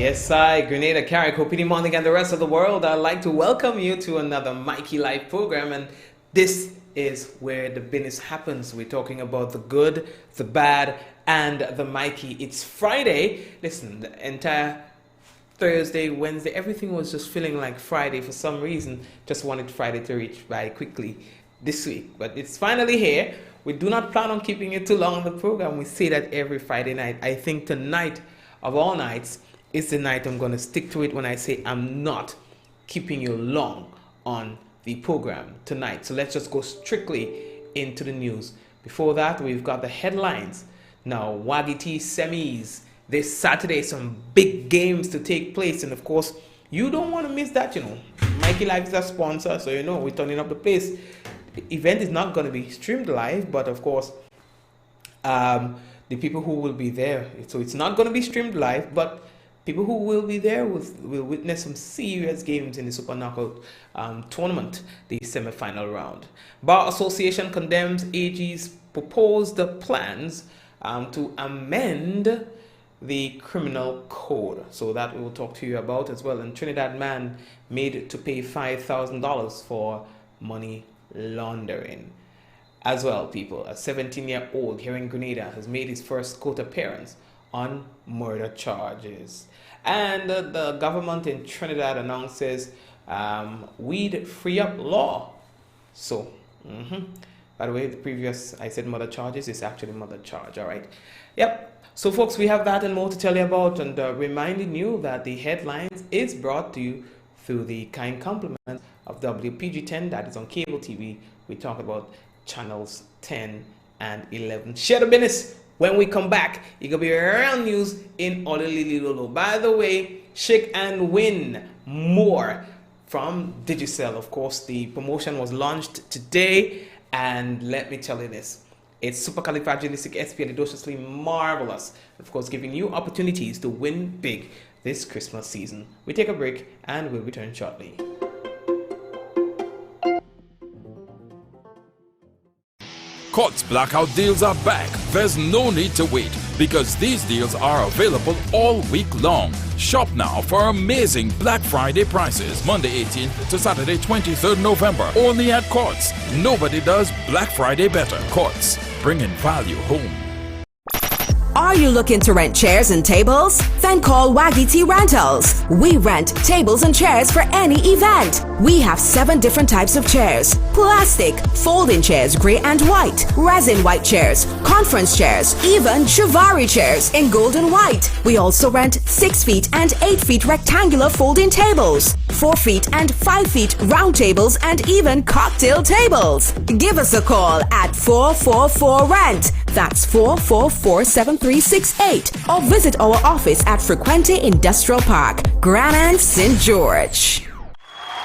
Yes, I, Grenada, Carrick, Hopini Morning, and the rest of the world. I'd like to welcome you to another Mikey Life program, and this is where the business happens. We're talking about the good, the bad, and the Mikey. It's Friday. Listen, the entire Thursday, Wednesday, everything was just feeling like Friday for some reason. Just wanted Friday to reach by quickly this week, but it's finally here. We do not plan on keeping it too long on the program. We say that every Friday night. I think tonight of all nights is the night I'm going to stick to it when I say I'm not keeping you long on the program tonight. So let's just go strictly into the news. Before that, we've got the headlines. Now, Waggy T semis. This Saturday, some big games to take place. And of course, you don't want to miss that, Mikey Life is a sponsor, so we're turning up the place. The event is not going to be streamed live, but of course, the people who will be there, so it's not going to be streamed live, but people who will be there will witness some serious games in the Super Knockout tournament, the semi-final round. Bar Association condemns AG's proposed plans to amend the criminal code. So that we will talk to you about as well. And Trinidad man made to pay $5,000 for money laundering. As well, people, a 17-year-old here in Grenada has made his first court appearance on murder charges. And the government in Trinidad announces weed free up law. So, by the way, the previous, I said murder charges, it's actually murder charge, all right? Yep. So, folks, we have that and more to tell you about, and reminding you that the headlines is brought to you through the kind compliment of WPG10, that is on cable TV. We talk about channels 10 and 11. Share the business. When we come back, it gonna be real news in Ololililolo. By the way, shake and win more from Digicel. Of course, the promotion was launched today, and let me tell you this. It's supercalifragilisticexpialidociously marvelous. Of course, giving you opportunities to win big this Christmas season. We take a break and we'll return shortly. Courts blackout deals are back. There's no need to wait because these deals are available all week long. Shop now for amazing Black Friday prices Monday 18th to Saturday 23rd November only at Courts. Nobody does Black Friday better. Courts, bringing value home. Are you looking to rent chairs and tables? Then call Waggy T Rentals. We rent tables and chairs for any event. We have 7 different types of chairs: plastic, folding chairs, gray and white, resin white chairs, conference chairs, even Chivari chairs in gold and white. We also rent 6 feet and 8 feet rectangular folding tables, 4 feet and 5 feet round tables, and even cocktail tables. Give us a call at 444-RENT. That's 444-7368. Or visit our office at Frequente Industrial Park, Granite, St. George.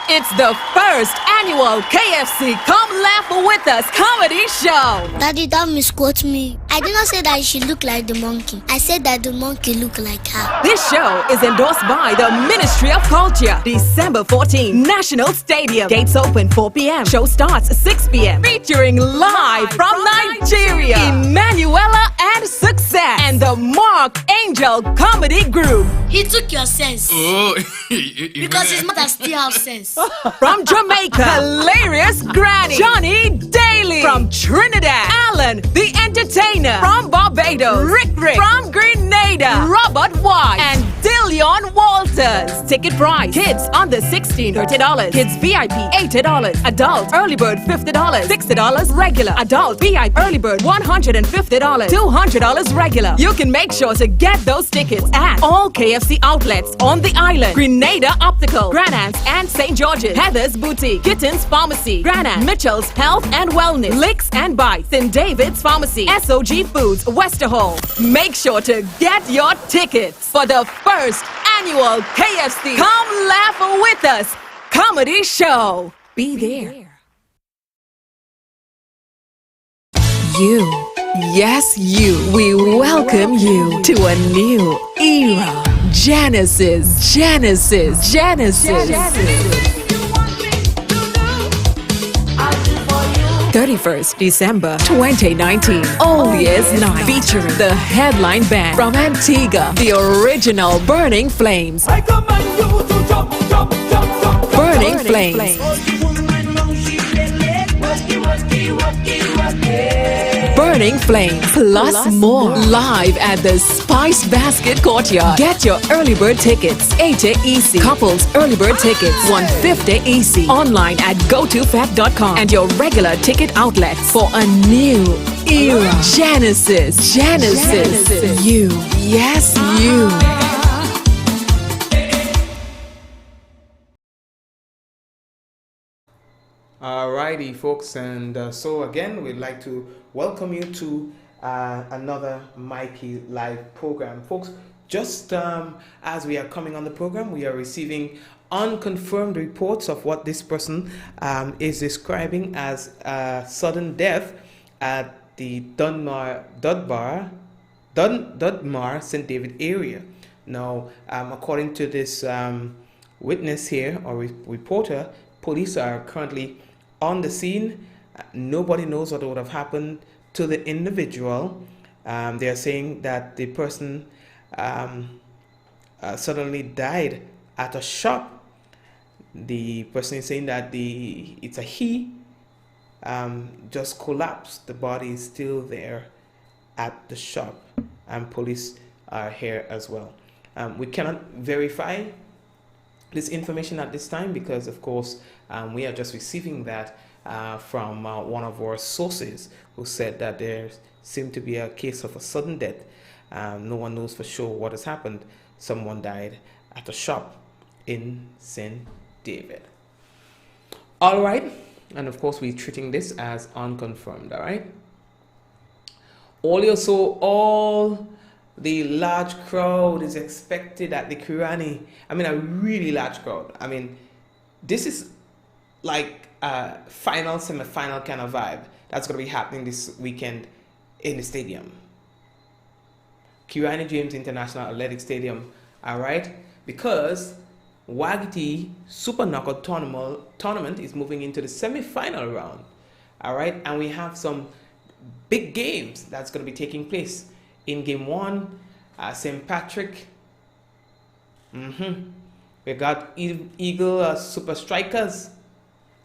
It's the first annual KFC Come Laugh With Us comedy show. Daddy, that misquote me. I did not say that she looked like the monkey. I said that the monkey looked like her. This show is endorsed by the Ministry of Culture. December 14, National Stadium. Gates open 4 p.m. Show starts 6 p.m. Featuring live from Nigeria, Emanuela and Success, and the Mark Angel Comedy Group. He took your sense. Oh, Because his mother still has sense. From Jamaica, hilarious Granny, Johnny Daly. From Trinidad, Alan the Entertainer. From Barbados, Rick from Grenada, Robert White and Dillion Walters. Ticket price: kids under 16, $30. Kids VIP, $80. Adult early bird, $50. $60 regular. Adult VIP early bird, $150. $200 regular. You can make sure to get those tickets at all KFC outlets on the island: Grenada Optical, Granance and St. George's, Heather's Boutique, Kittens Pharmacy, Granance, Mitchell's Health and Wellness, Licks and Bites, St. David's Pharmacy, SOG Foods, Westerhall. Make sure to get your tickets for the first annual KFC Come Laugh With Us comedy show. Be there. You, yes you, we welcome you to a new era. Genesis, Genesis, Genesis. Genesis. You want me to do, I'll do for you. 31st December 2019. All Year's Night featuring the headline band from Antigua, the original Burning Flames. I command you to jump, jump, jump, jump. Burning Flames. Burning Flames plus more live at the Spice Basket Courtyard. Get your early bird tickets 80 EC. Couples early bird tickets 150 EC. Online at gotofet.com and your regular ticket outlets for a new era. Genesis. You. Yes, you. Alrighty, folks, and so again, we'd like to welcome you to another Mikey Live program. Folks, just as we are coming on the program, we are receiving unconfirmed reports of what this person is describing as sudden death at the Dudmar St. David area. Now, according to this witness here, or reporter, police are currently on the scene. Nobody knows what would have happened to the individual. They are saying that the person suddenly died at a shop. The person is saying that it's a he just collapsed. The body is still there at the shop, and police are here as well. We cannot verify this information at this time because, of course, we are just receiving that from one of our sources who said that there seemed to be a case of a sudden death. No one knows for sure what has happened. Someone died at a shop in St. David. All right, and of course we're treating this as unconfirmed. All right. All the large crowd is expected at the Kirani. I mean, a really large crowd. I mean, this is like a final, semi-final kind of vibe that's going to be happening this weekend in the stadium. Kirani James International Athletic Stadium, all right? Because Wagiti Super Knockout Tournament is moving into the semi-final round, all right? And we have some big games that's going to be taking place. In game 1, St. Patrick. We got Eagle Super Strikers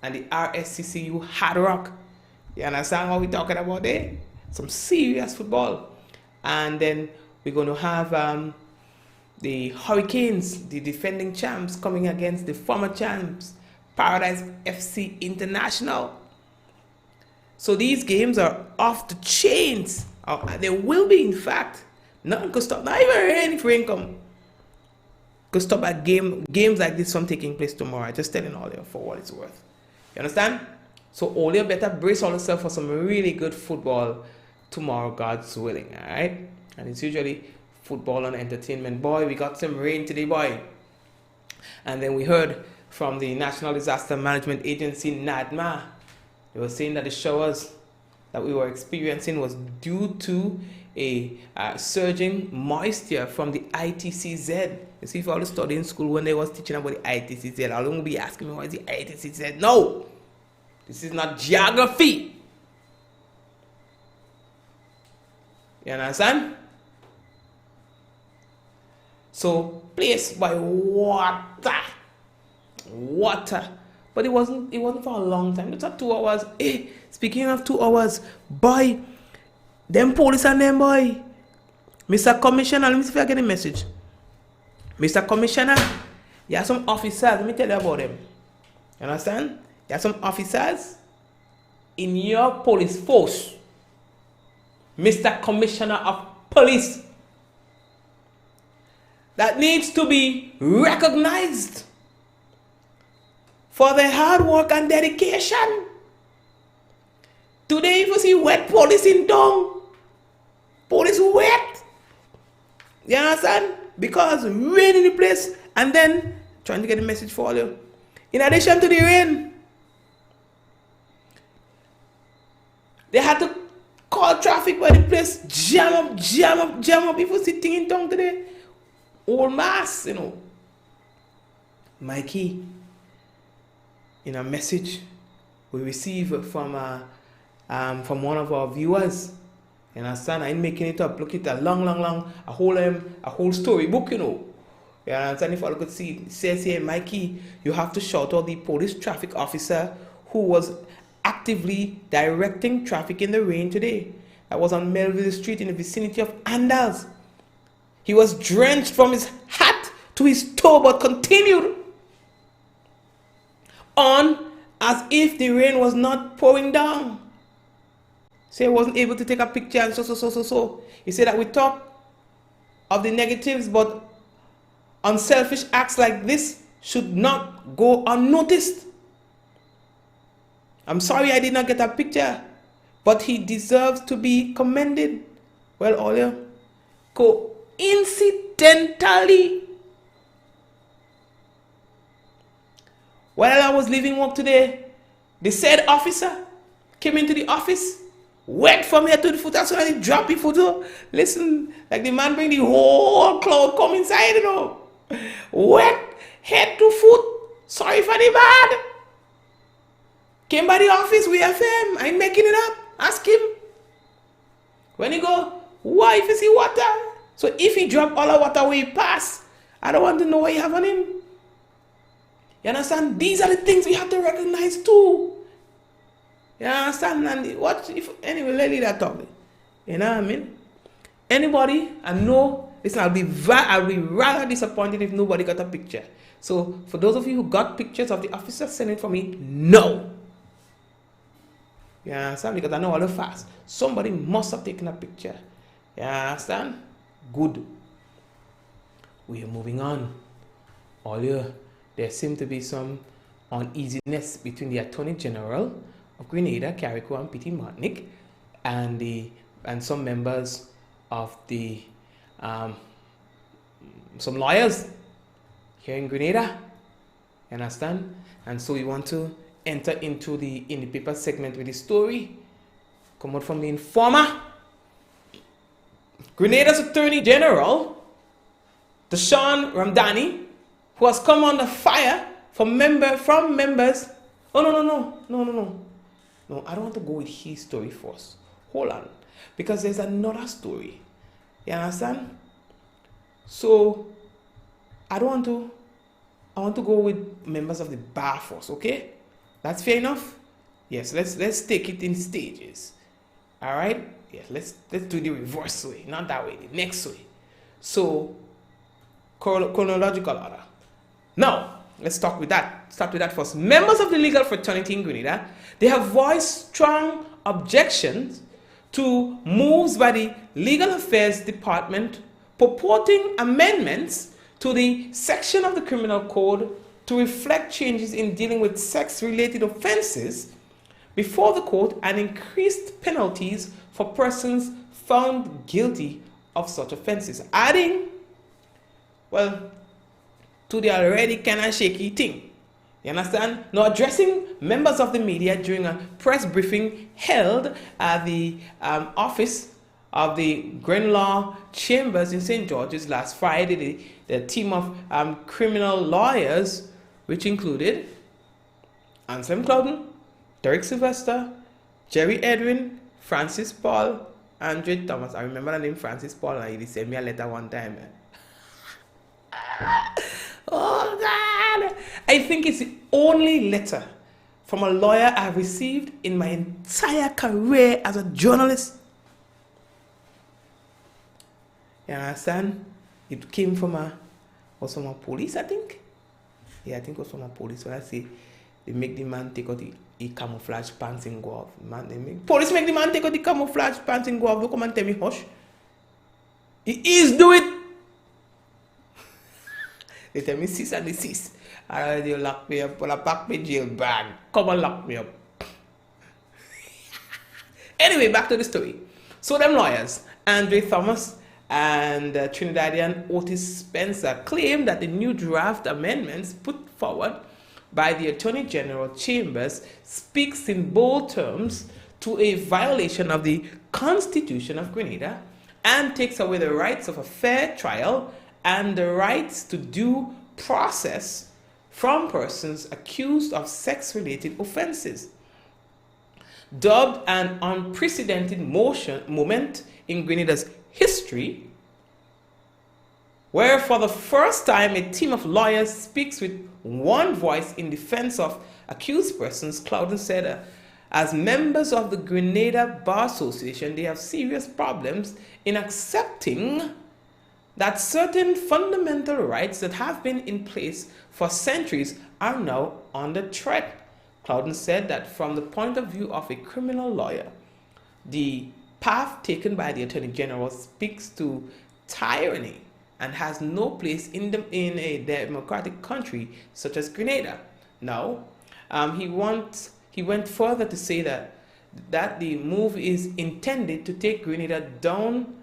and the RSCCU Hard Rock. You understand what we're talking about there? Some serious football. And then we're going to have the Hurricanes, the defending champs, coming against the former champs, Paradise FC International. So these games are off the chains. There will be, in fact, nothing could stop, not even rain for income could stop at games like this from taking place tomorrow. I just telling all you for what it's worth. You understand? So all you better brace all yourself for some really good football tomorrow, God's willing. All right? And it's usually football and entertainment. Boy, we got some rain today, boy. And then we heard from the National Disaster Management Agency, NADMA. They were saying that the showers that we were experiencing was due to a surging moisture from the ITCZ. You see, if I was studying school when they was teaching about the ITCZ, I wouldn't be asking me what is the ITCZ. No! This is not geography. You understand? So, placed by water. But it wasn't for a long time. It took 2 hours. Hey, speaking of 2 hours, boy, them police and them boy. Mr. Commissioner, let me see if I get a message. Mr. Commissioner, you have some officers. Let me tell you about them. You understand? You have some officers in your police force. Mr. Commissioner of Police. That needs to be recognized for their hard work and dedication. Today, if you see wet police in town, police wet. You understand? Because rain in the place, and then trying to get a message for you. In addition to the rain, they had to call traffic by the place, jam up. People sitting in town today, all mass, you know. Mikey, in a message we received from from one of our viewers. You understand? I ain't making it up. Look at a long, a whole storybook, you know. You understand? If I could see, it says here, Mikey, you have to shout out the police traffic officer who was actively directing traffic in the rain today. That was on Melville Street in the vicinity of Andals. He was drenched from his hat to his toe, but continued on as if the rain was not pouring down. So he wasn't able to take a picture and so. He said that we talk of the negatives, but unselfish acts like this should not go unnoticed. I'm sorry I did not get a picture, but he deserves to be commended. Well, Olia, coincidentally, while I was leaving work today, the said officer came into the office, wet from head to the foot, so he dropped the photo. Listen, like the man bring the whole cloud come inside, you know. Wet head to foot. Sorry for the bad. Came by the office, we FM. I ain't making it up. Ask him. When he go, why if you see water? So if he drop all the water where he pass, I don't want to know what you have on him. You understand? These are the things we have to recognize too. You understand? And what if anyway, let me that talk. You know what I mean? Anybody, I know, listen, I'll be rather disappointed if nobody got a picture. So for those of you who got pictures of the officer, send it for me. No. You understand? Because I know all the fast. Somebody must have taken a picture. You understand? Good. We are moving on. Earlier, there seemed to be some uneasiness between the Attorney General of Grenada, Carrico and P.T. Martinique, and some members of the some lawyers here in Grenada. You understand? And so we want to enter into the in the paper segment with the story. Come out from the Informer. Grenada's Attorney General, Dashawn Ramdani, who has come under fire from members. Oh no, I don't want to go with his story first. Hold on. Because there's another story. You understand? So I want to go with members of the bar first, okay? That's fair enough? Yes, let's take it in stages. Alright? Yes, let's do the reverse way, not that way, the next way. So chronological order. Now, let's start with that first. Members of the legal fraternity in Grenada, they have voiced strong objections to moves by the Legal Affairs Department purporting amendments to the section of the Criminal Code to reflect changes in dealing with sex-related offenses before the court and increased penalties for persons found guilty of such offenses. Adding, well, to the already kind of shaky thing. You understand? Now, addressing members of the media during a press briefing held at the office of the Grand Law Chambers in St. George's last Friday, the team of criminal lawyers, which included Anselm Clouden, Derek Sylvester, Jerry Edwin, Francis Paul, Andre Thomas. I remember the name Francis Paul, and he sent me a letter one time. Oh God! I think it's the only letter from a lawyer I've received in my entire career as a journalist. You understand? It came from a police, I think. Yeah, I think it was from a police. When I say they make the man take out the camouflage pants and go off. Police make the man take out the camouflage pants and go off. Don't come and tell me hush. He is do it. They tell me cease and desist. And they lock me up. Well, I pack my jail bag. Come and lock me up. Anyway, back to the story. So them lawyers, Andre Thomas and Trinidadian Otis Spencer, claim that the new draft amendments put forward by the Attorney General Chambers speaks in bold terms to a violation of the Constitution of Grenada and takes away the rights of a fair trial and the rights to due process from persons accused of sex-related offenses. dubbed an unprecedented moment in Grenada's history, where for the first time a team of lawyers speaks with one voice in defense of accused persons. Clouden said, as members of the Grenada Bar Association, they have serious problems in accepting that certain fundamental rights that have been in place for centuries are now under threat. Clouden said that from the point of view of a criminal lawyer, the path taken by the Attorney General speaks to tyranny and has no place in a democratic country such as Grenada. Now, he went further to say that the move is intended to take Grenada down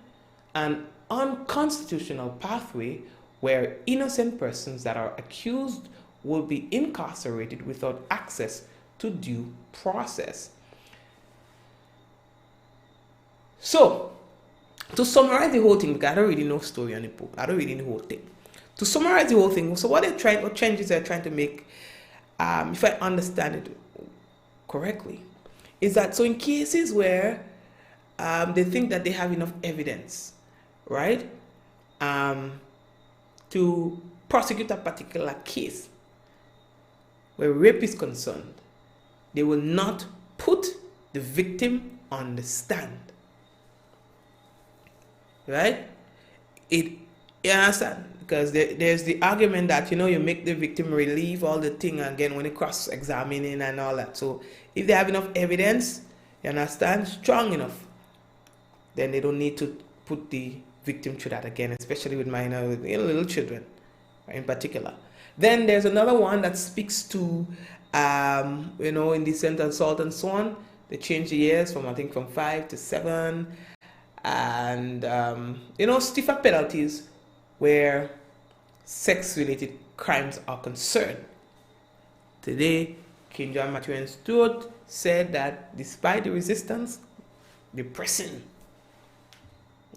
an unconstitutional pathway where innocent persons that are accused will be incarcerated without access to due process. So, to summarize the whole thing, because I don't really know story on the book, I don't really know the whole thing. To summarize the whole thing, so what changes they're trying to make, if I understand it correctly, is that so in cases where they think that they have enough evidence, right, to prosecute a particular case where rape is concerned, they will not put the victim on the stand. Right? You understand? Because there's the argument that, you make the victim relieve all the thing again when they cross-examining and all that. So if they have enough evidence, you understand, strong enough, then they don't need to put the victim through that again, especially with minor, little children, right, in particular. Then there's another one that speaks to, indecent assault and so on. They changed the years from 5 to 7. And, stiffer penalties where sex-related crimes are concerned. Today, King John Matthew and Stewart said that despite the resistance, they're pressing.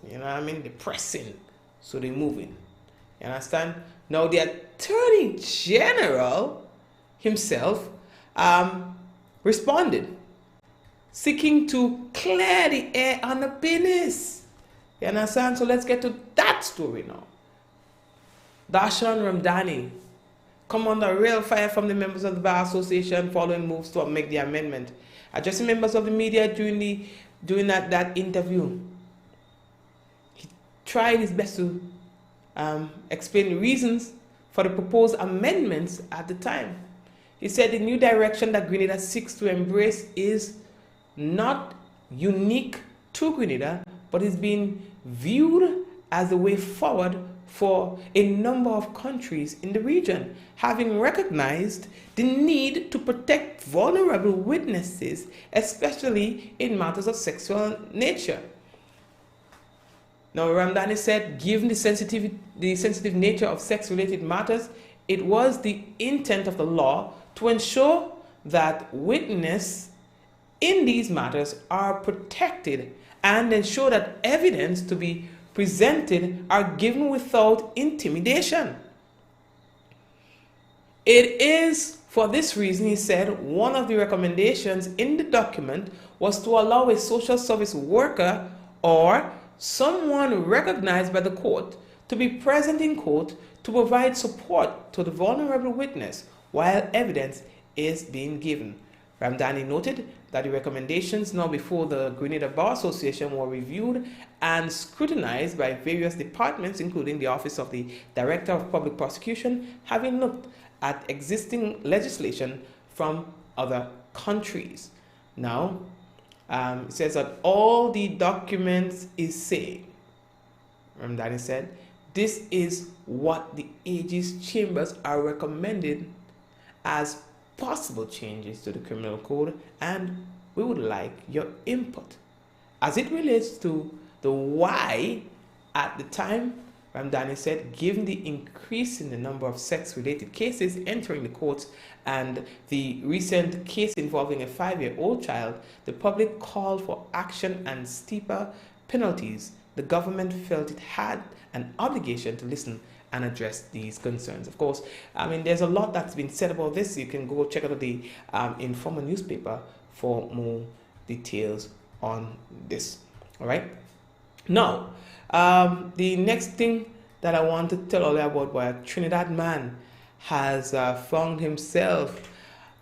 You know what I mean? They're pressing. So they're moving. You understand? Now, the Attorney General himself responded, seeking to clear the air on the business. You understand? So let's get to that story now. Darshan Ramdhani come under real fire from the members of the Bar Association following moves to make the amendment. Addressing members of the media during that interview, he tried his best to explain the reasons for the proposed amendments at the time. He said the new direction that Grenada seeks to embrace is not unique to Grenada, but is being viewed as the way forward for a number of countries in the region, having recognized the need to protect vulnerable witnesses, especially in matters of sexual nature. Now, Ramdhani said, given the sensitive nature of sex-related matters, it was the intent of the law to ensure that witnesses in these matters are protected and ensure that evidence to be presented are given without intimidation. It is for this reason, he said, one of the recommendations in the document was to allow a social service worker or someone recognized by the court to be present in court to provide support to the vulnerable witness while evidence is being given. Ramdhani noted that the recommendations now before the Grenada Bar Association were reviewed and scrutinized by various departments, including the Office of the Director of Public Prosecution, having looked at existing legislation from other countries. Now, it says that all the documents is saying, Ramdhani said, this is what the Aegis Chambers are recommending as possible changes to the criminal code, and we would like your input. As it relates to the why, at the time, Ramdhani said, given the increase in the number of sex-related cases entering the courts and the recent case involving a 5-year-old child, the public called for action and steeper penalties. The government felt it had an obligation to listen and address these concerns. Of course, there's a lot that's been said about this. You can go check out the Informer newspaper for more details on this. All right. Now, the next thing that I want to tell all you about, why a Trinidad man has found himself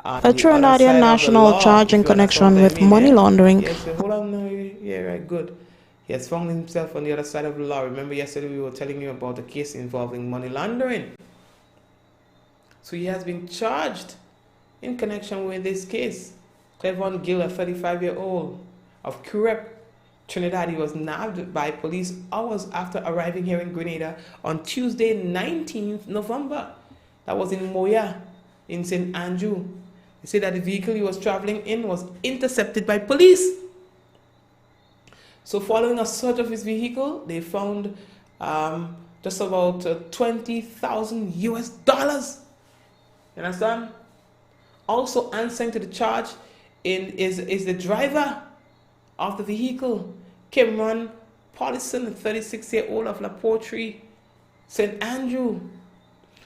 A Trinidadian national charge in connection with money laundering. Yes, hold on. No, yeah, right, good. He has found himself on the other side of the law. Remember yesterday we were telling you about the case involving money laundering. So he has been charged in connection with this case. Clevon Gill, a 35-year-old of Curep, Trinidad, he was nabbed by police hours after arriving here in Grenada on Tuesday, 19th November. That was in Moya, in St. Andrew. They say that the vehicle he was traveling in was intercepted by police. So following a search of his vehicle, they found just about 20,000 US dollars. You understand? Also answering to the charge is the driver of the vehicle, Cameron Paulison, a 36-year-old of La Portrie, St. Andrew.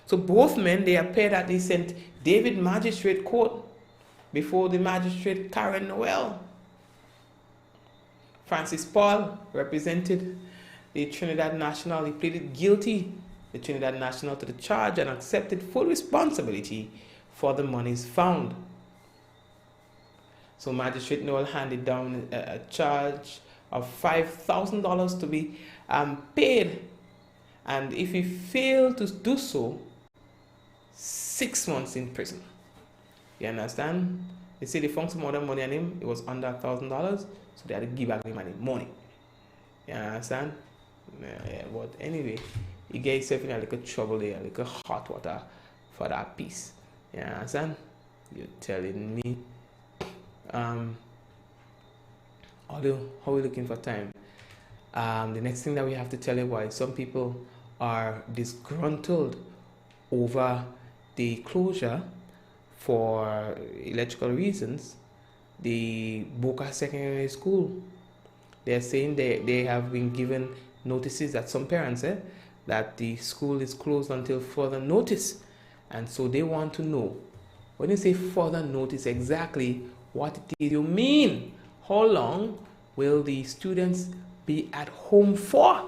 So both men, they appeared at the St. David Magistrate Court before the magistrate Karen Noel. Francis Paul represented the Trinidad National. He pleaded guilty, the Trinidad National, to the charge and accepted full responsibility for the monies found. So Magistrate Noel handed down a charge of $5,000 to be paid, and if he failed to do so, 6 months in prison. You understand? They say they found some other money on him. It was under $1,000, so they had to give back the money. You understand? Yeah, but anyway, he get himself in a little trouble there, a little hot water for that piece. You understand? You're telling me. Although, how are we looking for time? The next thing that we have to tell you why some people are disgruntled over the closure for electrical reasons, the Boca Secondary School. They're saying they have been given notices that some parents that the school is closed until further notice, and so they want to know, when you say further notice, exactly what it is you mean. How long will the students be at home for?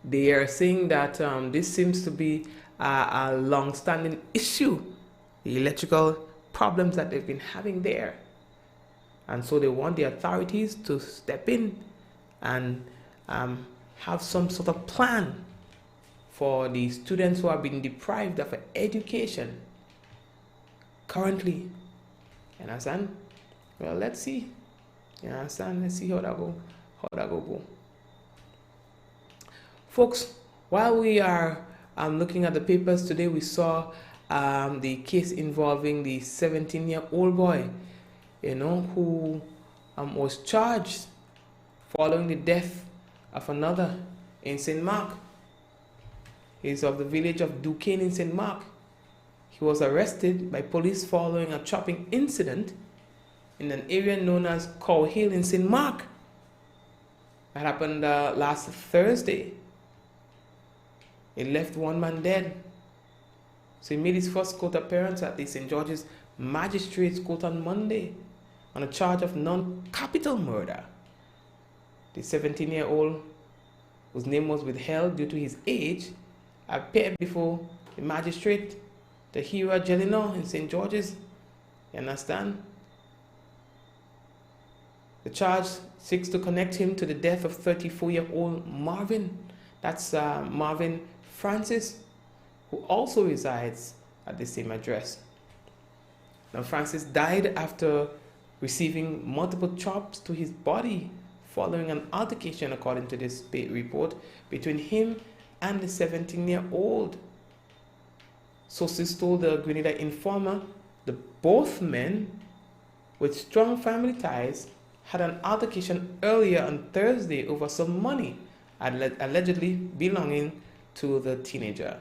They are saying that this seems to be a long-standing issue, the electrical problems that they've been having there. And so they want the authorities to step in and have some sort of plan for the students who have been deprived of an education currently. You understand? Well, let's see. You understand? Let's see how that go. Folks, while we are looking at the papers today, we saw the case involving the 17-year-old boy, who was charged following the death of another in St. Mark. He's of the village of Duquesne in St. Mark. He was arrested by police following a chopping incident in an area known as Cow Hill in St. Mark. That happened last Thursday. It left one man dead. So he made his first court appearance at the St. George's Magistrates Court on Monday on a charge of non-capital murder. The 17-year-old, whose name was withheld due to his age, appeared before the magistrate, the Hira Jelino in St. George's. You understand? The charge seeks to connect him to the death of 34-year-old Marvin. That's Marvin Francis, who also resides at the same address. Now, Francis died after receiving multiple chops to his body following an altercation, according to this report, between him and the 17-year-old. Sources told the Grenada Informer that both men with strong family ties had an altercation earlier on Thursday over some money allegedly belonging to the teenager.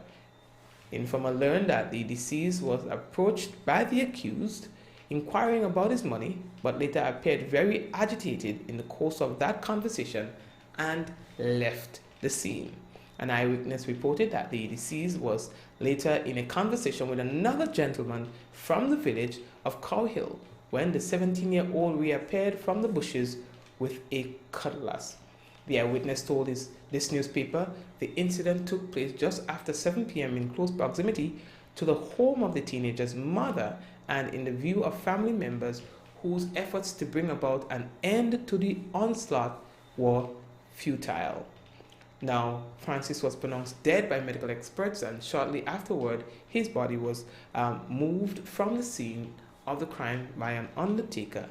Informer learned that the deceased was approached by the accused, inquiring about his money, but later appeared very agitated in the course of that conversation and left the scene. An eyewitness reported that the deceased was later in a conversation with another gentleman from the village of Cow Hill, when the 17-year-old reappeared from the bushes with a cutlass. The eyewitness told this newspaper the incident took place just after 7 p.m. in close proximity to the home of the teenager's mother and in the view of family members whose efforts to bring about an end to the onslaught were futile. Now, Francis was pronounced dead by medical experts, and shortly afterward, his body was moved from the scene of the crime by an undertaker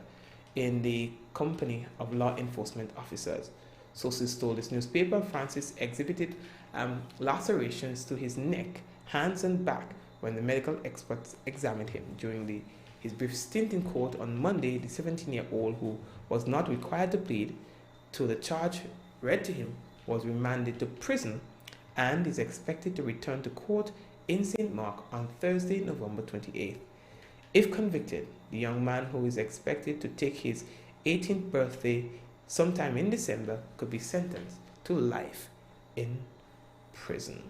in the company of law enforcement officers. Sources told this newspaper Francis exhibited lacerations to his neck, hands, and back when the medical experts examined him. During his brief stint in court on Monday, the 17-year-old, who was not required to plead to the charge read to him, was remanded to prison and is expected to return to court in St. Mark on Thursday, November 28th. If convicted, the young man, who is expected to take his 18th birthday sometime in December, could be sentenced to life in prison.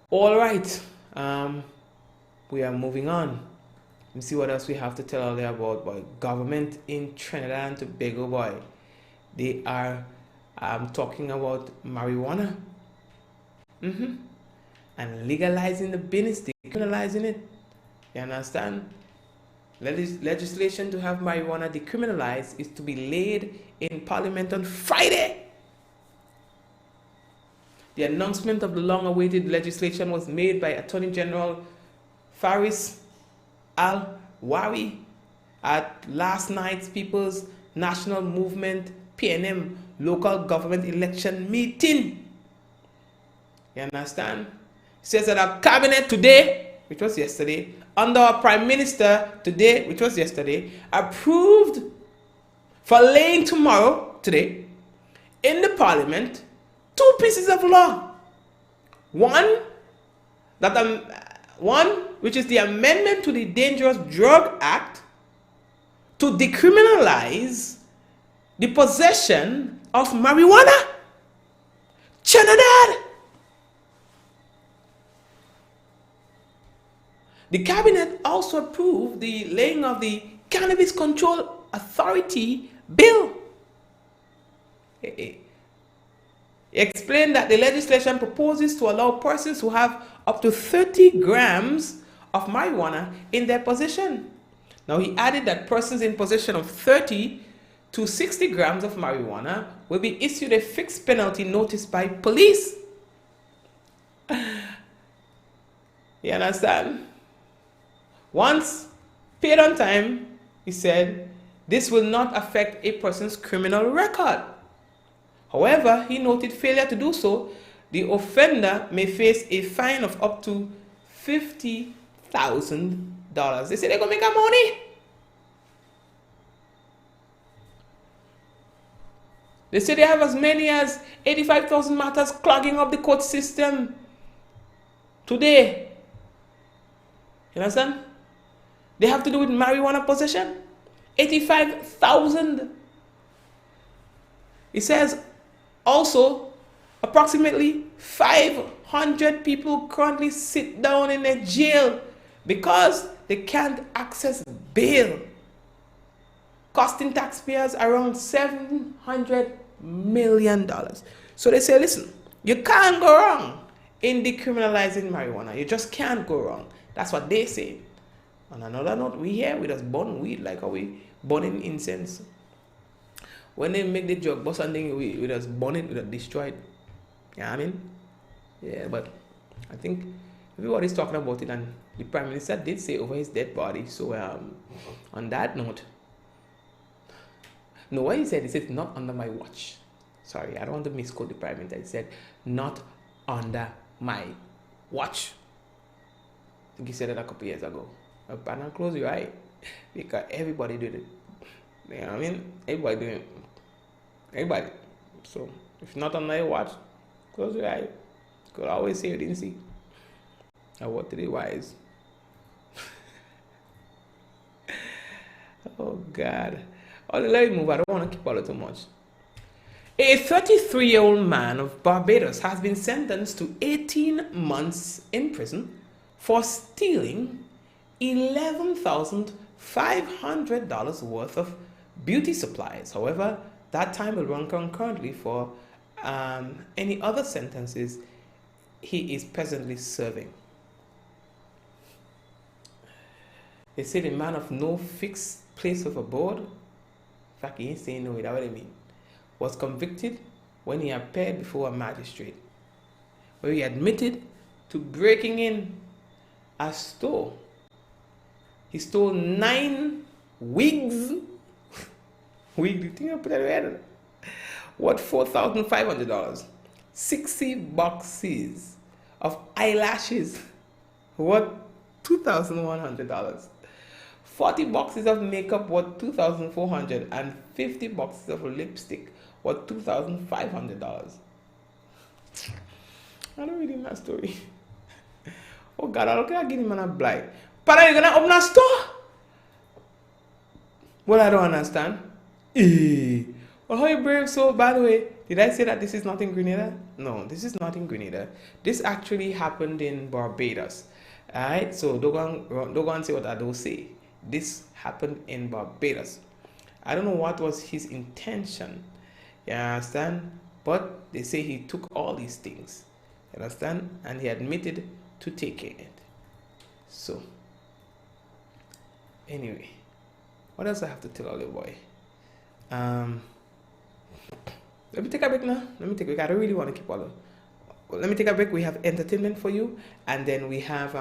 All right, we are moving on. Let me see what else we have to tell you about. Boy, government in Trinidad and Tobago, boy. They are talking about marijuana and legalizing the business, decriminalizing it. You understand? Legislation to have marijuana decriminalized is to be laid in Parliament on Friday. The announcement of the long-awaited legislation was made by Attorney General Faris Al-Wari at last night's People's National Movement PNM local government election meeting. You understand? It says that our cabinet today, which was yesterday, under our Prime Minister today, which was yesterday, approved for laying today, in the Parliament, 2 pieces of law. One, which is the amendment to the Dangerous Drug Act to decriminalize the possession of marijuana. Trinidad. The cabinet also approved the laying of the Cannabis Control Authority bill. It explained that the legislation proposes to allow persons who have up to 30 grams of marijuana in their possession. Now, he added that persons in possession of 30 to 60 grams of marijuana will be issued a fixed penalty notice by police. You understand? Once paid on time, he said, this will not affect a person's criminal record. However, he noted failure to do so, the offender may face a fine of up to $50,000. They say they're going to make our money. They say they have as many as 85,000 matters clogging up the court system today. You understand? They have to do with marijuana possession. 85,000. It says also approximately 500 people currently sit down in a jail because they can't access bail, costing taxpayers around $700 million. So they say, listen, you can't go wrong in decriminalizing marijuana. You just can't go wrong. That's what they say. On another note, we just burn weed like how we burning incense. When they make the drug bust and thing, we just burn it, we just destroy it. You know what I mean? Yeah, but I think everybody's talking about it, and the Prime Minister did say over his dead body. So on that note, no, what he said not under my watch. Sorry, I don't want to misquote the Prime Minister. He said not under my watch. I think he said that a couple years ago. And close your eye, because everybody did it. You know what I mean? Everybody doing it. Everybody. So if not under your watch, close your eye. Could always say you didn't see. And what did he wise? Oh God. Oh, let me move. I don't want to keep all it too much. A 33-year-old man of Barbados has been sentenced to 18 months in prison for stealing $11,500 worth of beauty supplies. However, that time will run concurrently for any other sentences he is presently serving. They say the man of no fixed place of abode, in fact, he ain't saying no, that's what I mean, was convicted when he appeared before a magistrate, where he admitted to breaking in a store. He stole 9 wigs. Wig, you think I put that together? Worth $4,500. 60 boxes of eyelashes worth $2,100. 40 boxes of makeup worth $2,400, and 50 boxes of lipstick worth $2,500. I don't read in that story. Oh God, I look at getting man a blight. But are you gonna open a store? Well, I don't understand. Well, how you brave? So, by the way, did I say that this is not in Grenada? No, this is not in Grenada. This actually happened in Barbados. Alright, so don't go and say what I don't say. This happened in Barbados. I don't know what was his intention. You understand? But they say he took all these things. You understand? And he admitted to taking it. So, anyway, what else I have to tell all the boy? Let me take a break now. Let me take a break. I don't really want to keep all of. Let me take a break. We have entertainment for you, and then we have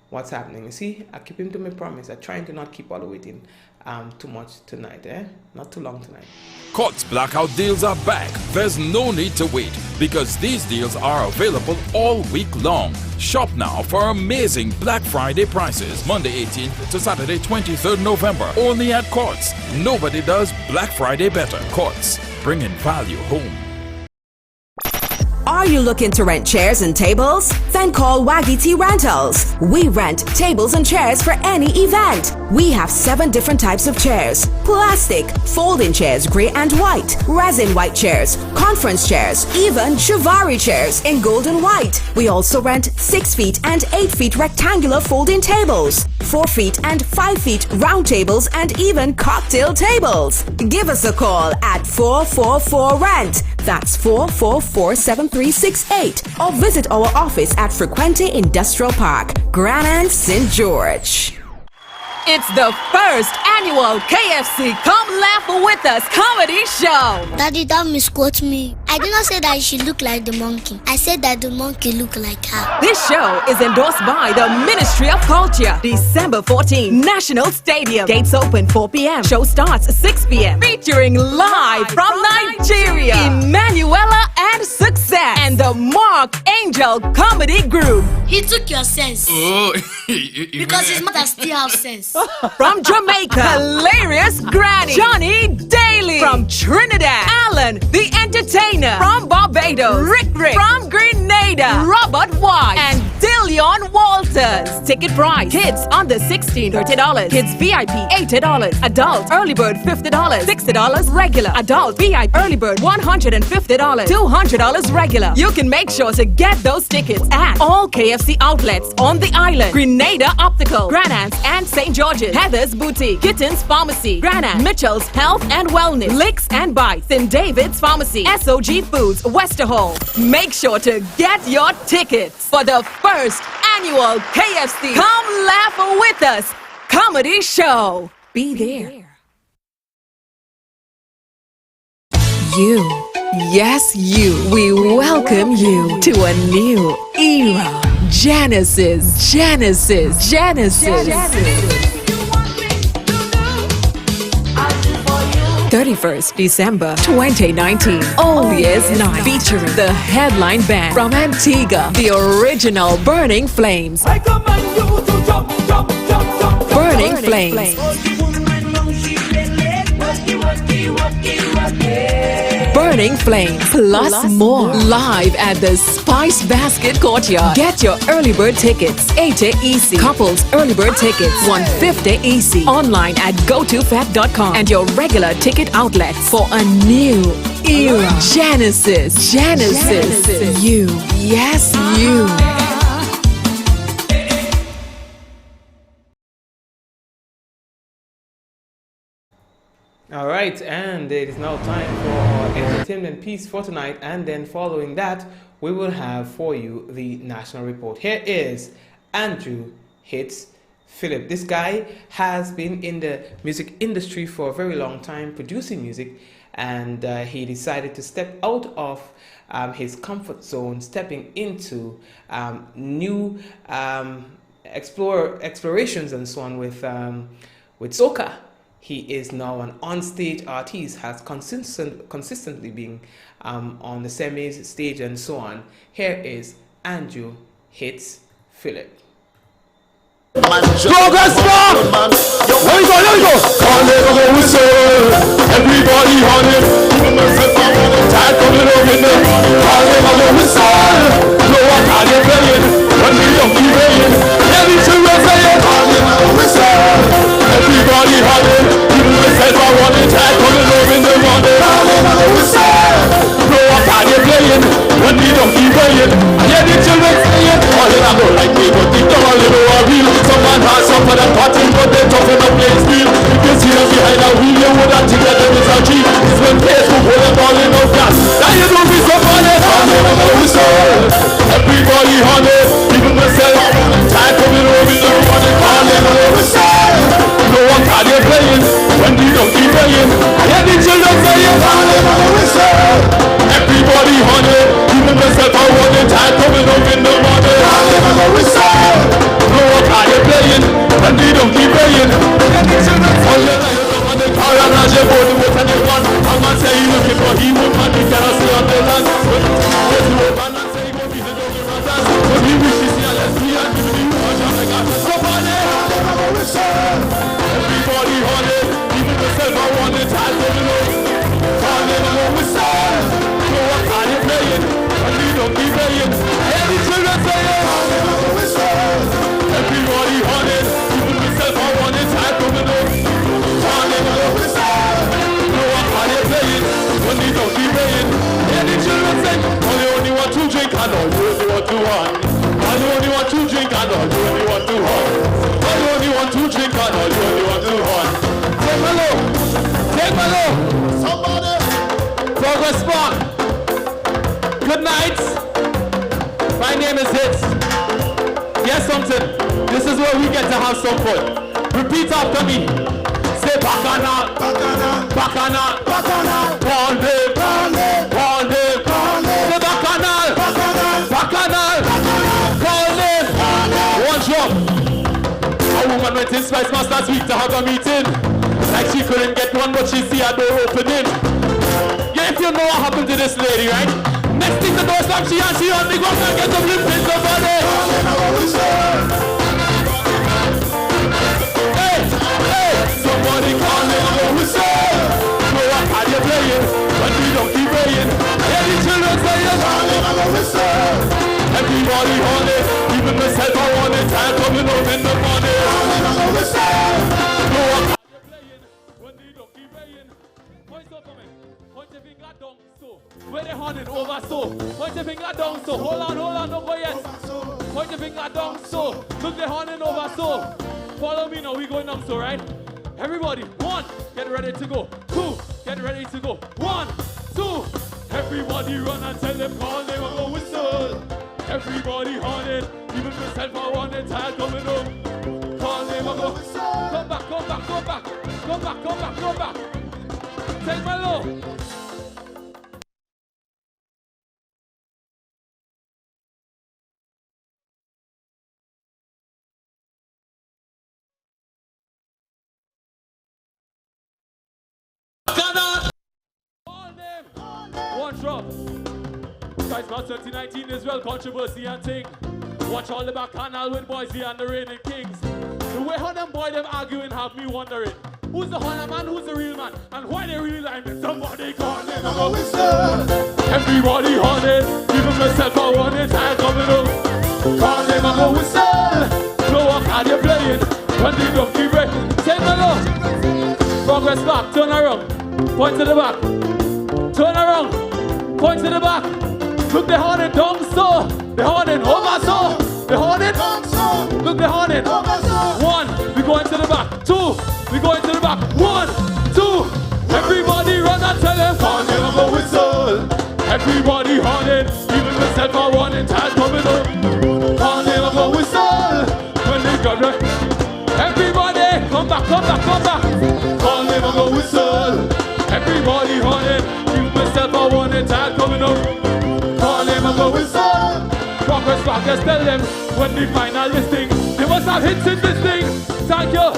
what's happening. You see, I keep him to my promise. I'm trying to not keep all the waiting too much tonight, not too long tonight. Courts Blackout deals are back. There's no need to wait because these deals are available all week long. Shop now for amazing Black Friday prices Monday 18th to Saturday 23rd November only at Courts. Nobody does Black Friday better. Courts, bringing value home. Are you looking to rent chairs and tables? Then call Waggy T Rentals. We rent tables and chairs for any event. We have 7 different types of chairs: plastic, folding chairs, grey and white, resin white chairs, conference chairs, even Shivari chairs in gold and white. We also rent 6 feet and 8 feet rectangular folding tables, 4 feet and 5 feet round tables, and even cocktail tables. Give us a call at 444-RENT. That's 444-7368. Or visit our office at Frequente Industrial Park, Granite, St. George. It's the first annual KFC Come Laugh With Us comedy show. Daddy, don't misquote me. I did not say that she looked like the monkey. I said that the monkey looked like her. This show is endorsed by the Ministry of Culture. December 14, National Stadium. Gates open 4 p.m. Show starts 6 p.m. Featuring live from Nigeria, Emanuela and Success, and the Mark Angel Comedy Group. He took your sense. Oh, Because his mother still has sense. From Jamaica, hilarious Granny, Johnny Daly. From Trinidad, Alan, the Entertainer. From Barbados, Rick from Grenada, Robert White, and Dillion Walters. Ticket price: kids under 16, $30. Kids VIP, $80. Adult early bird, $50. $60 regular. Adult VIP early bird, $150. $200 regular. You can make sure to get those tickets at all KFC outlets on the island: Grenada Optical, Granance and St. George's, Heather's Boutique, Kitten's Pharmacy, Granance, Mitchell's Health and Wellness, Licks and Bites, St. David's Pharmacy, SOG Foods, Westerhall. Make sure to get your tickets for the first annual KFC Come Laugh With Us comedy show. Be there. You, yes you, we welcome you to a new era. Genesis. 31st December 2019, All Year's Night, featuring the headline band from Antigua, the original Burning Flames. I command you to jump, jump, jump, jump. Burning Flames. Burning Flames, plus more, live at the Spice Basket Courtyard. Get your early bird tickets, 80 EC. Couples early bird tickets, 150 EC. Online at gotofat.com and your regular ticket outlet for a new era. Genesis. You, yes you. All right, and it is now time for our entertainment piece for tonight, and then following that, we will have for you the national report. Here is Andrew Hits Philip. This guy has been in the music industry for a very long time, producing music, and he decided to step out of his comfort zone, stepping into new explorations and so on with soca. He is now an on-stage artist, has consistently been on the semis stage and so on. Here is Andrew Hits Philip. Progress bar! Let me go! Call it a whistle. Everybody on it. Even myself, I want to tag coming up in there. Call it a whistle. Blow up how you're playing. When we don't be playing. Every children say it. Call it a whistle. Everybody on it. Even myself, I want to tag coming up in the morning. Call it a whistle. Blow up how you're playing. When we don't be playing. Every children say it. Call it a go like me, but they don't all know a real. Someone has some for the party, but they're tough in the place field. You can see them behind a wheel, you would have think that them is a G. It's when Facebook hold them all in no gas. Now you don't be somebody, I'm in a whistle. Everybody on it, even myself. Time coming over in the morning, I'm in a whistle. No one can you playing, when you don't keep playing. I hear the children saying, I'm in a whistle. Everybody on it, even myself, I want it. Time coming over in the morning, I'm in a whistle. No one can you playing, when you don't keep playing. I hear the children saying, on the car and as you board the boat and you run. I'm not saying looking for he would man, he cannot see on the land. When you old man and say he won't be the dog in Razan. When he wishes he a lesbian, he will be much on the gas. Stop on it, I'm a whistle. Everybody on it, even myself I want it, I'll go below. On it, I'm a whistle. No one can you playing, when you don't keep playing. I hear the children saying, on it, I'm a whistle. Everybody on it, even myself I want it, I'll go below. When they don't be playing, yeah, the children say, all you only want to drink and all you only want to want. All you only want to drink and all you only want to want. All you only want to drink and all you only want to want. Take my low, take my low. Somebody. Progress Spark. Good night. My name is Hits. Guess something. This is where we get to have some fun. Repeat after me. Say Bacana, Bacana, Bacana, Bacana, Bondé, Bondé, Bondé, Bondé, the Bacchanal, Bacchanal, Bacchanal, Bondé, one drop. A woman went in Spice Mass last week to have a meeting. Like she couldn't get one, but she see a door opening. Yeah, if you know what happened to this lady, right? Next thing the door slam, she and she on the ground and get some lip in the body. Somebody call it a whistle. No one can you playing, but we don't keep playing. I hear the children saying, call it a whistle. Everybody on it, even myself I want it. Time coming up in the morning. Call it a whistle. No one can you playing, when we don't keep playing. Point up for me. Point your finger down so. Where they horning over so. Point your finger down so. Hold on, don't go yet. Point your finger down so. Look, they horning over so. Follow me now, we going down so, right? Everybody, 1, get ready to go. 2, get ready to go. 1, 2, everybody run and tell them call them a go whistle. Everybody on it, even myself I want it, tired coming up. Call them a go whistle. Come back, come back, come back. Come back, come back, come back. Take my low. One drop. Guys, about 2019 Israel controversy and thing. Watch all the Bacchanal with Boise and the reigning kings. The way how them boy them arguing have me wondering who's the honor man, who's the real man, and why they really like me. Somebody call them a whistle. Everybody on it, even myself I want it. I'm coming up. Call them a whistle. No one can you playing when they don't keep it. Take my love. Progress back, turn around. Point to the back. Turn around. Point to the back. Look, they're horning down so. They're horning over so. They're horning down so. Look, they're horning over so. 1, we go into the back. 2, we go into the back. 1, 2. can't just tell them when the final listing. They must have hits in this thing. Thank you.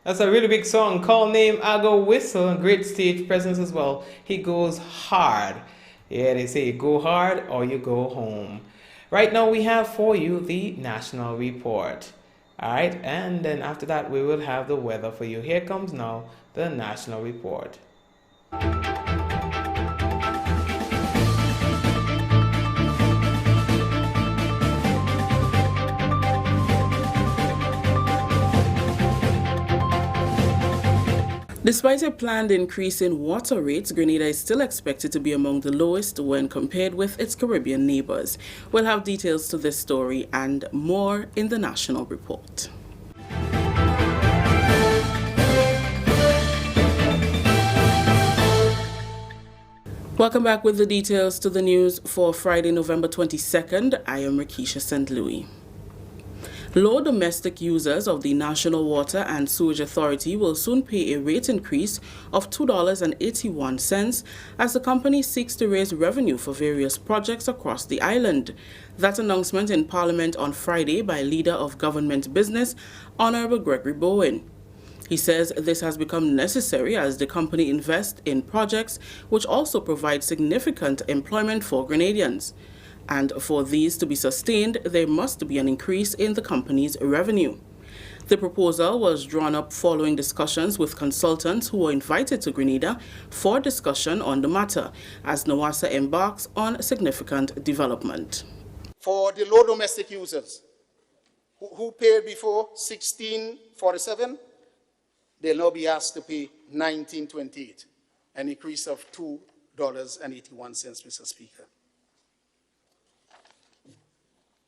That's a really big song. Call name I Go Whistle. Great stage presence as well. He goes hard. Yeah, they say go hard or you go home. Right now we have for you the national report. Alright, and then after that we will have the weather for you. Here comes now the national report. Despite a planned increase in water rates, Grenada is still expected to be among the lowest when compared with its Caribbean neighbors. We'll have details to this story and more in the national report. Welcome back with the details to the news for Friday, November 22nd. I am Rikisha St. Louis. Low domestic users of the National Water and Sewage Authority will soon pay a rate increase of $2.81 as the company seeks to raise revenue for various projects across the island. That announcement in Parliament on Friday by Leader of Government Business, Honorable Gregory Bowen. He says this has become necessary as the company invests in projects which also provide significant employment for Grenadians. And for these to be sustained, there must be an increase in the company's revenue. The proposal was drawn up following discussions with consultants who were invited to Grenada for discussion on the matter, as NOWASA embarks on significant development. For the low domestic users who paid before $16.47, they'll now be asked to pay $19.28, an increase of $2.81, Mr. Speaker.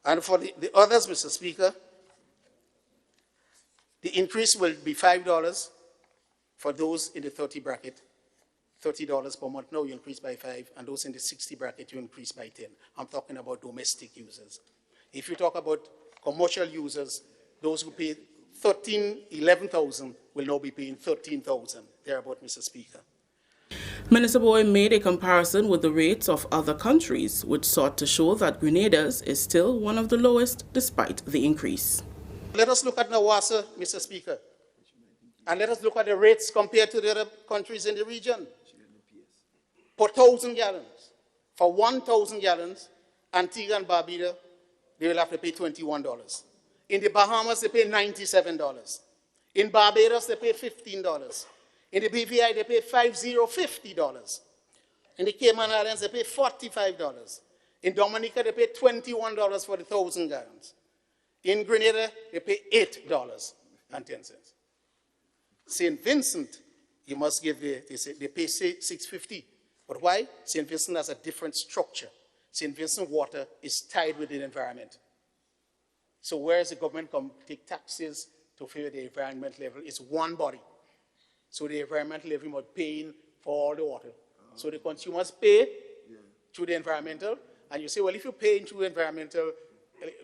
And for the others, Mr. Speaker, the increase will be $5 for those in the 30 bracket, $30 per month. Now you increase by 5, and those in the 60 bracket, you increase by 10. I'm talking about domestic users. If you talk about commercial users, those who pay $11,000 will now be paying $13,000, thereabout, Mr. Speaker. Minister Bowen made a comparison with the rates of other countries, which sought to show that Grenada's is still one of the lowest despite the increase. Let us look at NOWASA, Mr. Speaker, and let us look at the rates compared to the other countries in the region. Per 1,000 gallons, for 1,000 gallons, Antigua and Barbuda, they will have to pay $21. In the Bahamas, they pay $97. In Barbados, they pay $15. In the BVI, they pay $50. In the Cayman Islands, they pay $45. In Dominica, they pay $21 for the 1,000 gallons. In Grenada, they pay $8.10. St. Vincent, you must give they pay $6.50. But why? St. Vincent has a different structure. St. Vincent water is tied with the environment. So whereas the government come take taxes to favor the environment level, it's one body. So the environmental levy must paying for all the water. So the consumers pay through the environmental, and you say, well, if you're paying through environmental,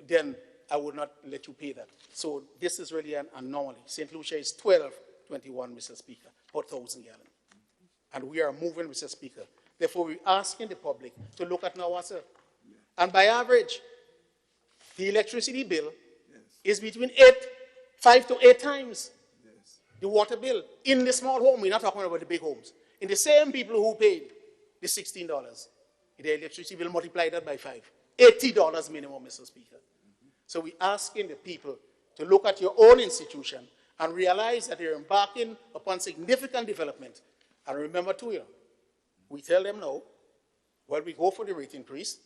then I would not let you pay that. So this is really an anomaly. St. Lucia is $12.21, Mr. Speaker, per 1,000 gallons. And we are moving, Mr. Speaker. Therefore, we're asking the public to look at NOWASA. And by average, the electricity bill is between 5 to 8 times the water bill in the small home. We're not talking about the big homes. In the same people who paid the $16, the electricity bill multiplied that by 5. $80 minimum, Mr. Speaker. So we're asking the people to look at your own institution and realize that they're embarking upon significant development. And remember too, we tell them no, well, we go for the rate increase.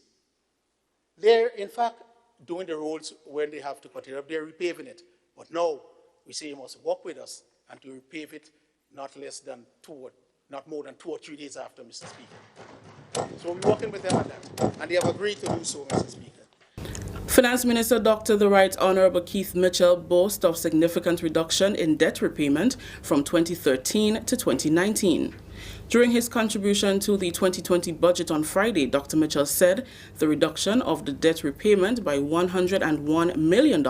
They're, in fact, doing the roads when they have to cut it up. They're repaving it. But no, we say you must work with us and to repave it not more than 2 or 3 days after, Mr. Speaker. So we're working with them on that. And they have agreed to do so, Mr. Speaker. Finance Minister Dr. The Right Honorable Keith Mitchell boasts of significant reduction in debt repayment from 2013 to 2019. During his contribution to the 2020 budget on Friday, Dr. Mitchell said the reduction of the debt repayment by $101 million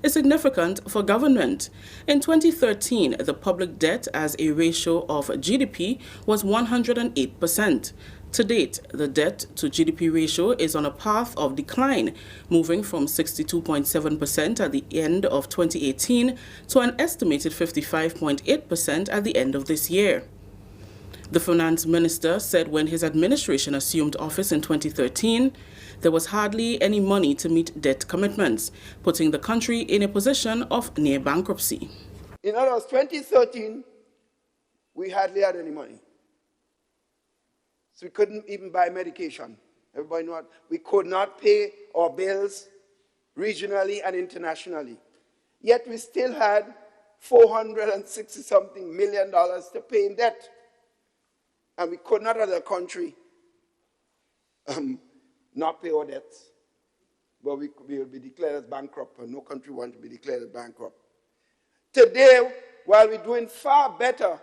is significant for government. In 2013, the public debt as a ratio of GDP was 108%. To date, the debt to GDP ratio is on a path of decline, moving from 62.7% at the end of 2018 to an estimated 55.8% at the end of this year. The finance minister said when his administration assumed office in 2013, there was hardly any money to meet debt commitments, putting the country in a position of near bankruptcy. In other words, 2013, we hardly had any money. So we couldn't even buy medication. Everybody knows we could not pay our bills regionally and internationally. Yet we still had $460-something million to pay in debt. And we could not, as a country, not pay our debts. But we will be declared as bankrupt, and no country wants to be declared as bankrupt. Today, while we're doing far better,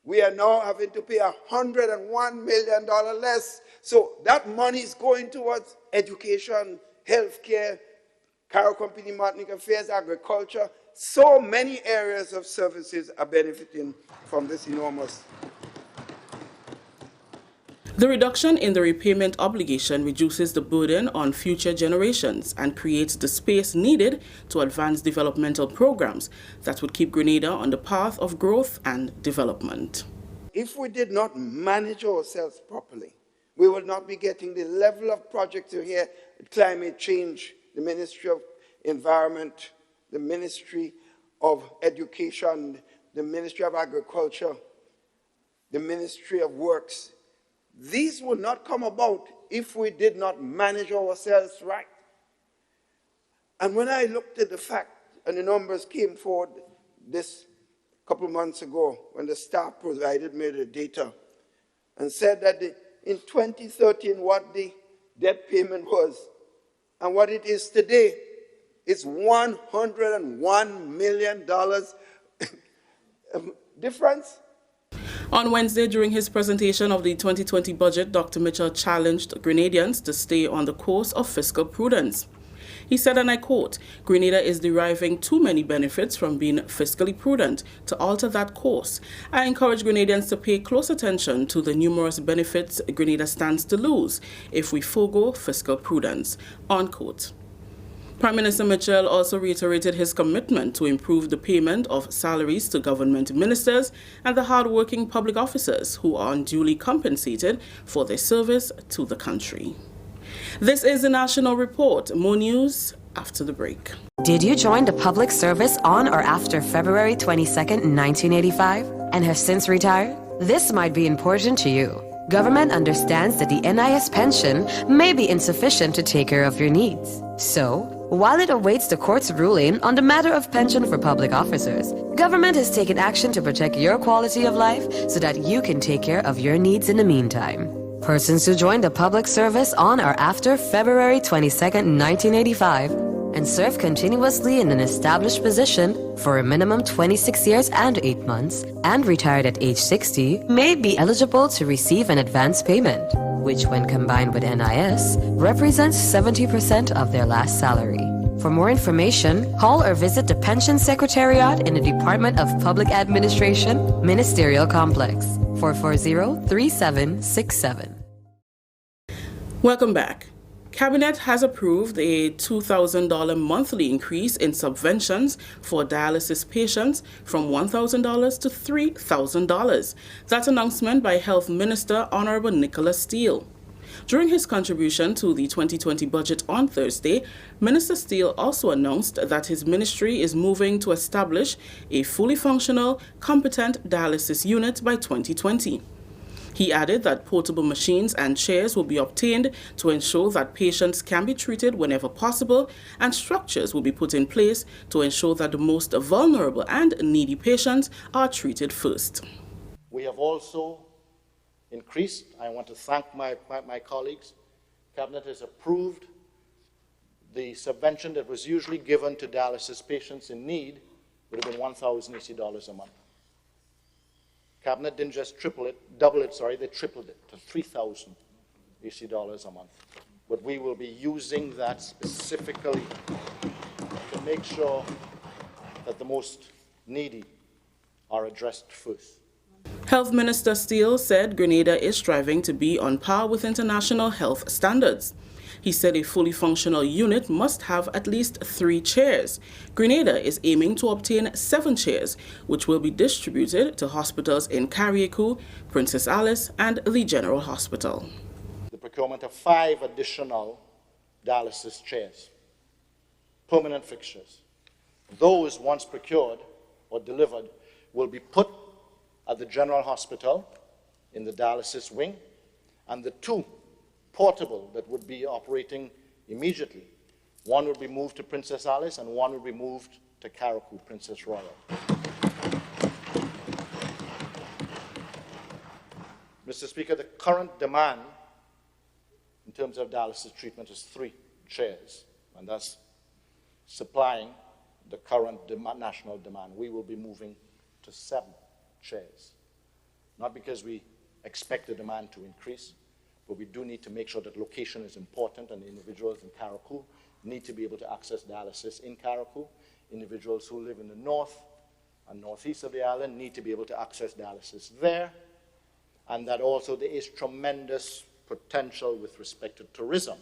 we are now having to pay $101 million less. So that money is going towards education, healthcare, Carroll Company, Martinique Affairs, agriculture. So many areas of services are benefiting from this enormous. The reduction in the repayment obligation reduces the burden on future generations and creates the space needed to advance developmental programs that would keep Grenada on the path of growth and development. If we did not manage ourselves properly, we will not be getting the level of projects you hear: climate change, the Ministry of Environment, the Ministry of Education, the Ministry of Agriculture, the Ministry of Works. These would not come about if we did not manage ourselves right. And when I looked at the fact, and the numbers came forward this couple of months ago, when the staff provided me the data, and said that in 2013, what the debt payment was and what it is today, is $101 million difference. On Wednesday, during his presentation of the 2020 budget, Dr. Mitchell challenged Grenadians to stay on the course of fiscal prudence. He said, and I quote, "Grenada is deriving too many benefits from being fiscally prudent to alter that course. I encourage Grenadians to pay close attention to the numerous benefits Grenada stands to lose if we forego fiscal prudence," unquote. Prime Minister Mitchell also reiterated his commitment to improve the payment of salaries to government ministers and the hard-working public officers who are unduly compensated for their service to the country. This is the National Report. More news after the break. Did you join the public service on or after February 22nd, 1985 and have since retired? This might be important to you. Government understands that the NIS pension may be insufficient to take care of your needs. So, while it awaits the court's ruling on the matter of pension for public officers, government has taken action to protect your quality of life so that you can take care of your needs in the meantime. Persons who join the public service on or after February 22nd, 1985 and serve continuously in an established position for a minimum 26 years and 8 months and retired at age 60 may be eligible to receive an advance payment, which when combined with NIS represents 70% of their last salary. For more information, call or visit the Pension Secretariat in the Department of Public Administration, Ministerial Complex, 440-3767. Welcome back. Cabinet has approved a $2,000 monthly increase in subventions for dialysis patients from $1,000 to $3,000. That announcement by Health Minister Honorable Nicholas Steele. During his contribution to the 2020 budget on Thursday, Minister Steele also announced that his ministry is moving to establish a fully functional, competent dialysis unit by 2020. He added that portable machines and chairs will be obtained to ensure that patients can be treated whenever possible, and structures will be put in place to ensure that the most vulnerable and needy patients are treated first. We have also increased. I want to thank my colleagues. Cabinet has approved the subvention that was usually given to dialysis patients in need would have been $1,080 a month. Cabinet didn't just they tripled it to 3,000 AC dollars a month. But we will be using that specifically to make sure that the most needy are addressed first. Health Minister Steele said Grenada is striving to be on par with international health standards. He said a fully functional unit must have at least 3 chairs. Grenada is aiming to obtain 7 chairs, which will be distributed to hospitals in Carriacou, Princess Alice, and the General Hospital. The procurement of 5 additional dialysis chairs, permanent fixtures. Those, once procured or delivered, will be put at the General Hospital in the dialysis wing, and the 2 portable that would be operating immediately. One would be moved to Princess Alice and one would be moved to Carriacou, Princess Royal. Mr. Speaker, the current demand in terms of dialysis treatment is 3 chairs, and that's supplying the current national demand. We will be moving to 7 chairs, not because we expect the demand to increase, but we do need to make sure that location is important, and individuals in Carriacou need to be able to access dialysis in Carriacou. Individuals who live in the north and northeast of the island need to be able to access dialysis there, and that also there is tremendous potential with respect to tourism,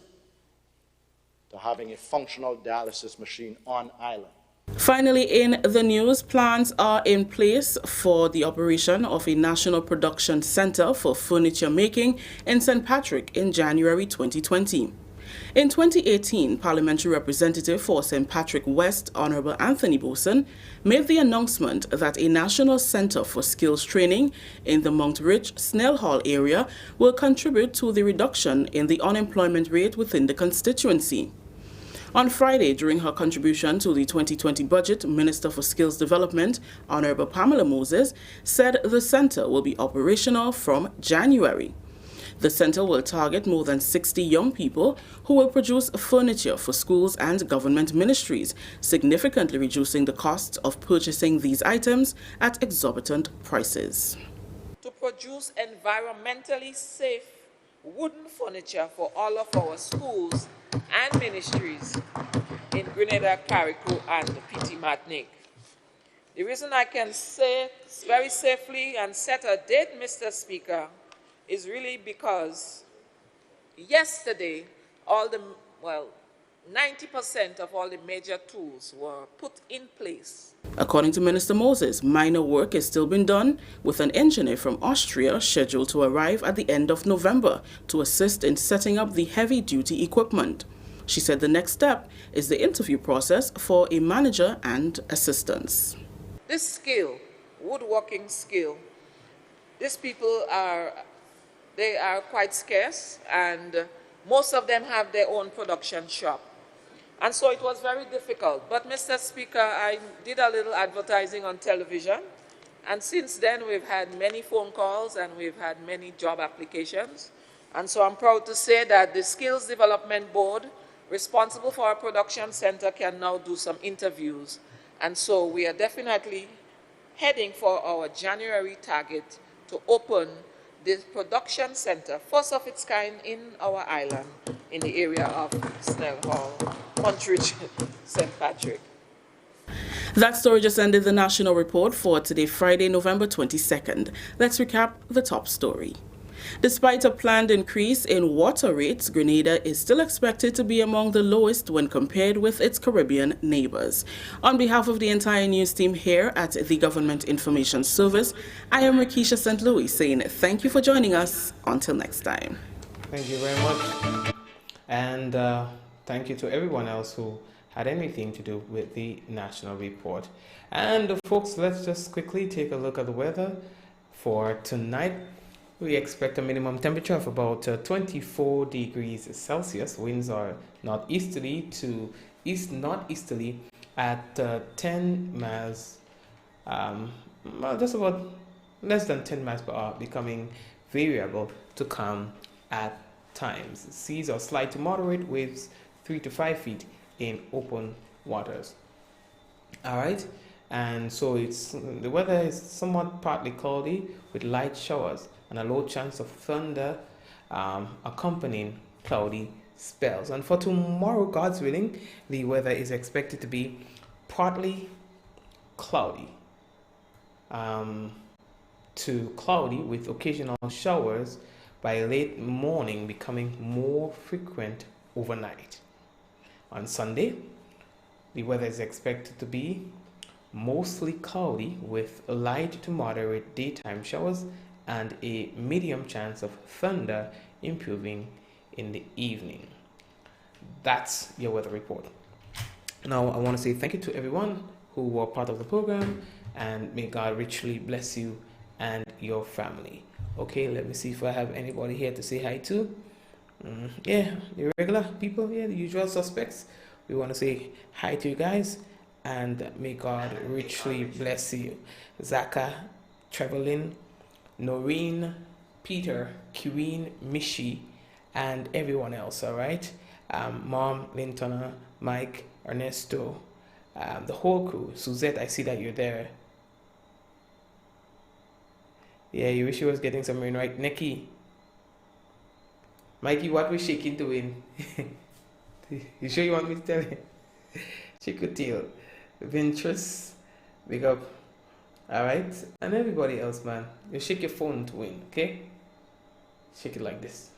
to having a functional dialysis machine on island. Finally, in the news, plans are in place for the operation of a national production center for furniture making in St. Patrick in January 2020. In 2018, Parliamentary Representative for St. Patrick West, Honorable Anthony Boson, made the announcement that a national center for skills training in the Mount Rich Snell Hall area will contribute to the reduction in the unemployment rate within the constituency. On Friday, during her contribution to the 2020 budget, Minister for Skills Development, Honorable Pamela Moses, said the center will be operational from January. The center will target more than 60 young people who will produce furniture for schools and government ministries, significantly reducing the costs of purchasing these items at exorbitant prices. To produce environmentally safe wooden furniture for all of our schools and ministries in Grenada, Carriacou, and Petit Martinique. The reason I can say very safely and set a date, Mr. Speaker, is really because yesterday 90% of all the major tools were put in place. According to Minister Moses, minor work is still being done, with an engineer from Austria scheduled to arrive at the end of November to assist in setting up the heavy-duty equipment. She said the next step is the interview process for a manager and assistants. This skill, woodworking skill, these people are quite scarce, and most of them have their own production shop. And so it was very difficult. But, Mr. Speaker, I did a little advertising on television, and since then we've had many phone calls and we've had many job applications. And so I'm proud to say that the Skills Development Board, responsible for our production center, can now do some interviews. And so we are definitely heading for our January target to open this production center, first of its kind in our island, in the area of Snell Hall, Montreal, St. Patrick. That story just ended the national report for today, Friday, November 22nd. Let's recap the top story. Despite a planned increase in water rates, Grenada is still expected to be among the lowest when compared with its Caribbean neighbors. On behalf of the entire news team here at the Government Information Service, I am Rakisha St. Louis saying thank you for joining us. Until next time. Thank you very much. And thank you to everyone else who had anything to do with the national report. And folks, let's just quickly take a look at the weather for tonight. We expect a minimum temperature of about 24 degrees Celsius. Winds are northeasterly to northeasterly at 10 miles, just about less than 10 miles per hour, becoming variable to calm at times. Seas are slight to moderate, waves 3 to 5 feet in open waters. All right. and so the weather is somewhat partly cloudy with light showers and a low chance of thunder accompanying cloudy spells. And for tomorrow, God's willing, the weather is expected to be partly cloudy to cloudy with occasional showers by late morning, becoming more frequent overnight. On Sunday, the weather is expected to be mostly cloudy with light to moderate daytime showers and a medium chance of thunder, improving in the evening. That's your weather report. Now, I want to say thank you to everyone who were part of the program, and may God richly bless you and your family. Okay, let me see if I have anybody here to say hi to. Yeah, the regular people, yeah, the usual suspects. We want to say hi to you guys, and may God richly bless you. Zaka, Trevelin, Noreen, Peter, Queen, Mishi, and everyone else, all right? Mom, Lintona, Mike, Ernesto, the whole crew. Suzette, I see that you're there. Yeah, you wish you was getting some rain, right? Nikki. Mikey, what was shaking to win? You sure you want me to tell you? Chicotil, Ventress, big up. Alright? And everybody else, man. You shake your phone to win, okay? Shake it like this.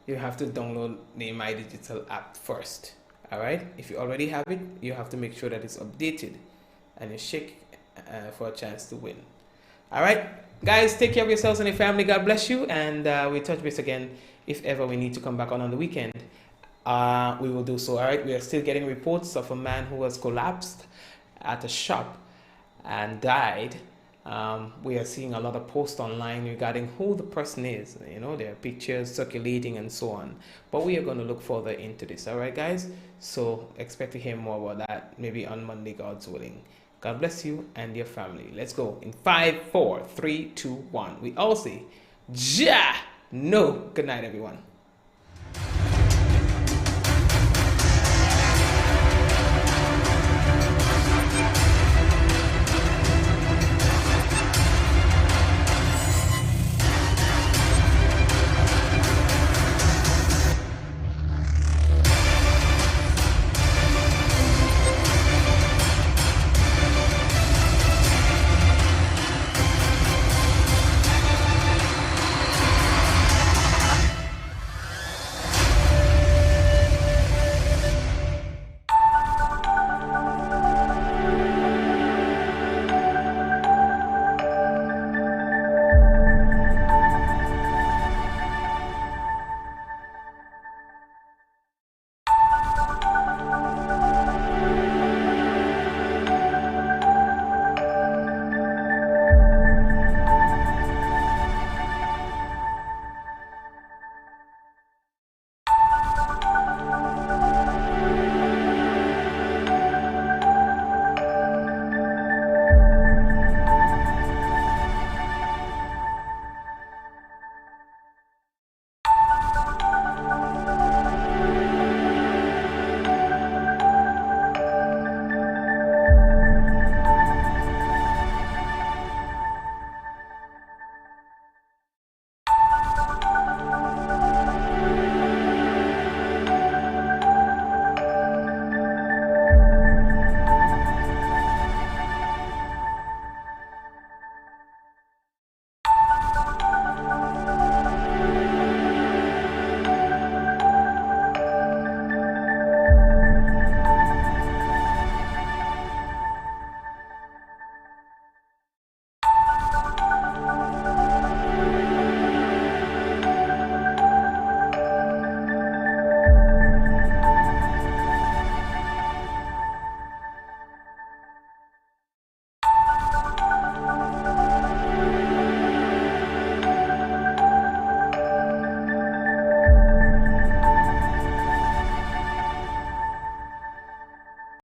You have to download the My Digital app first. Alright? If you already have it, you have to make sure that it's updated. And you shake for a chance to win. Alright? Guys, take care of yourselves and your family. God bless you. And we touch base again if ever we need to come back on the weekend. We will do so. Alright? We are still getting reports of a man who has collapsed at a shop and died. We are seeing a lot of posts online regarding who the person is. You know, there are pictures circulating and so on. But we are going to look further into this. Alright, guys? So expect to hear more about that maybe on Monday, God's willing. God bless you and your family. Let's go. In 5, 4, 3, 2, 1. We all say, Ja! No. Good night, everyone.